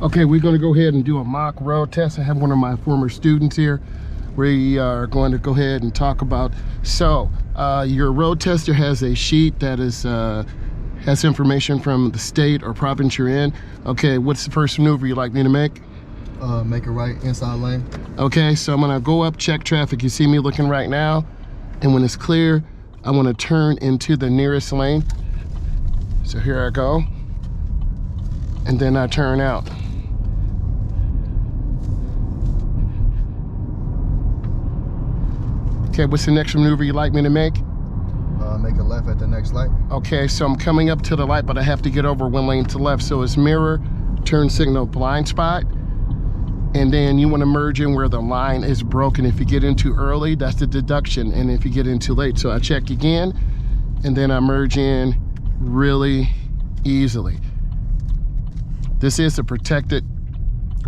Okay, we're going to go ahead and do a mock road test. I have one of my former students here. We are going to go ahead and talk about, your road tester has a sheet that is has information from the state or province you're in. Okay, what's the first maneuver you'd like me to make? Make a right inside lane. Okay, so I'm gonna go up, check traffic. You see me looking right now, and when it's clear, I want to turn into the nearest lane. So here I go, and then I turn out. Okay, what's the next maneuver you'd like me to make? Make a left at the next light. Okay, so I'm coming up to the light, but I have to get over one lane to the left. So it's mirror, turn signal, blind spot. And then you want to merge in where the line is broken. If you get in too early, that's the deduction. And if you get in too late, so I check again, and then I merge in really easily. This is a protected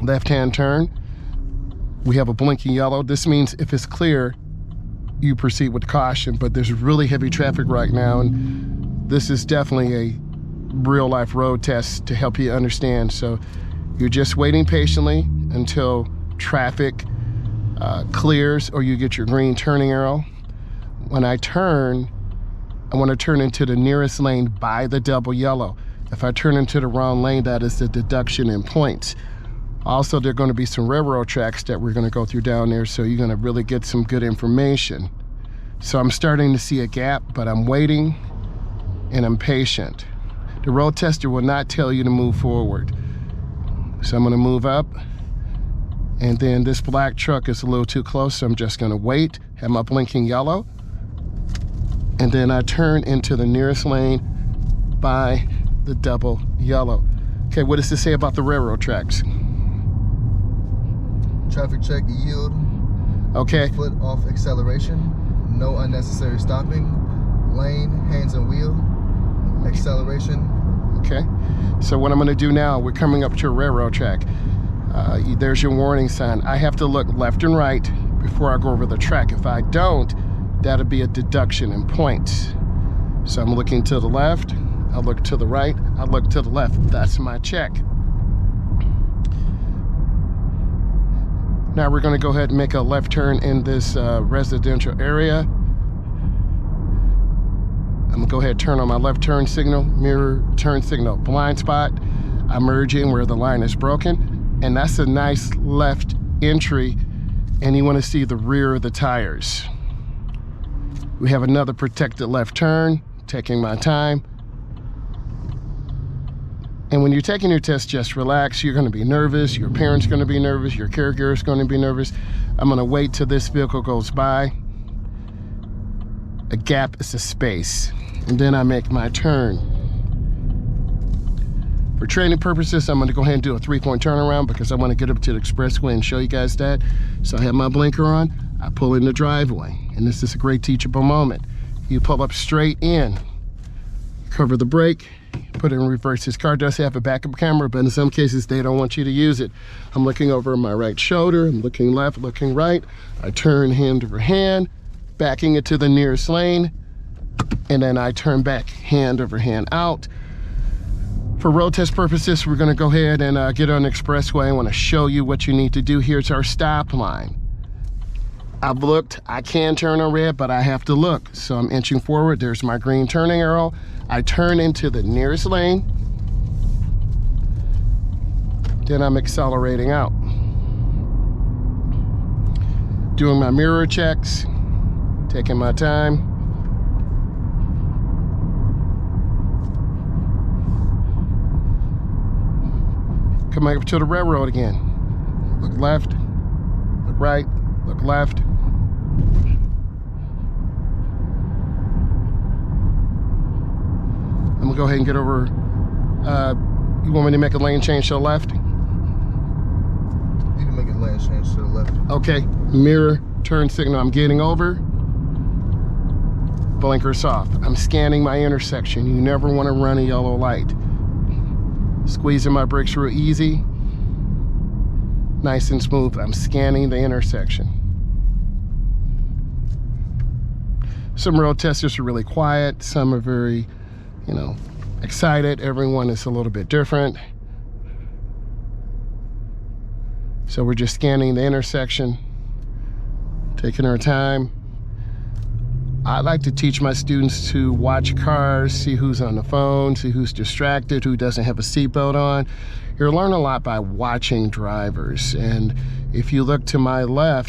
left-hand turn. We have a blinking yellow. This means if it's clear, you proceed with caution, but there's really heavy traffic right now, and this is definitely a real-life road test to help you understand. So you're just waiting patiently until traffic clears or you get your green turning arrow. When I turn, I want to turn into the nearest lane by the double yellow. If I turn into the wrong lane, that is the deduction in points. Also, there are going to be some railroad tracks that we're going to go through down there, so you're going to really get some good information. So I'm starting to see a gap, but I'm waiting and I'm patient. The road tester will not tell you to move forward. So I'm going to move up, and then this black truck is a little too close, so I'm just going to wait, have my blinking yellow, and then I turn into the nearest lane by the double yellow. Okay, what does this say about the railroad tracks? Traffic check, yield. Okay. Foot off acceleration. No unnecessary stopping. Lane, hands and wheel. Acceleration. Okay. So what I'm going to do now, we're coming up to a railroad track. There's your warning sign. I have to look left and right before I go over the track. If I don't, that'll be a deduction in points. So I'm looking to the left. I look to the right. I look to the left. That's my check. Now we're going to go ahead and make a left turn in this residential area. I'm going to go ahead and turn on my left turn signal, mirror turn signal, blind spot. I merge in where the line is broken, and that's a nice left entry, and you want to see the rear of the tires. We have another protected left turn, taking my time. And when you're taking your test, just relax. You're going to be nervous. Your parents are going to be nervous. Your caregiver is going to be nervous. I'm going to wait till this vehicle goes by. A gap is a space. And then I make my turn. For training purposes, I'm going to go ahead and do a 3-point turnaround because I want to get up to the expressway and show you guys that. So I have my blinker on. I pull in the driveway. And this is a great teachable moment. You pull up straight in. Cover the brake. Put it in reverse. This car does have a backup camera, but in some cases they don't want you to use it. I'm looking over my right shoulder. I'm looking left, looking right. I turn hand over hand, backing it to the nearest lane, and then I turn back hand over hand out. For road test purposes, we're going to go ahead and get on the expressway. I want to show you what you need to do. Here's our stop line. I've looked. I can turn on red, but I have to look. So I'm inching forward. There's my green turning arrow. I turn into the nearest lane. Then I'm accelerating out. Doing my mirror checks, taking my time. Coming up to the railroad again. Look left, look right, look left. I'm gonna go ahead and get over. You want me to make a lane change to the left? You can make a lane change to the left. Okay, mirror, turn signal, I'm getting over. Blinkers off. I'm scanning my intersection. You never wanna run a yellow light. Squeezing my brakes real easy. Nice and smooth. I'm scanning the intersection. Some road testers are really quiet. Some are very, excited. Everyone is a little bit different. So we're just scanning the intersection, taking our time. I like to teach my students to watch cars, see who's on the phone, see who's distracted, who doesn't have a seatbelt on. You'll learn a lot by watching drivers. And if you look to my left,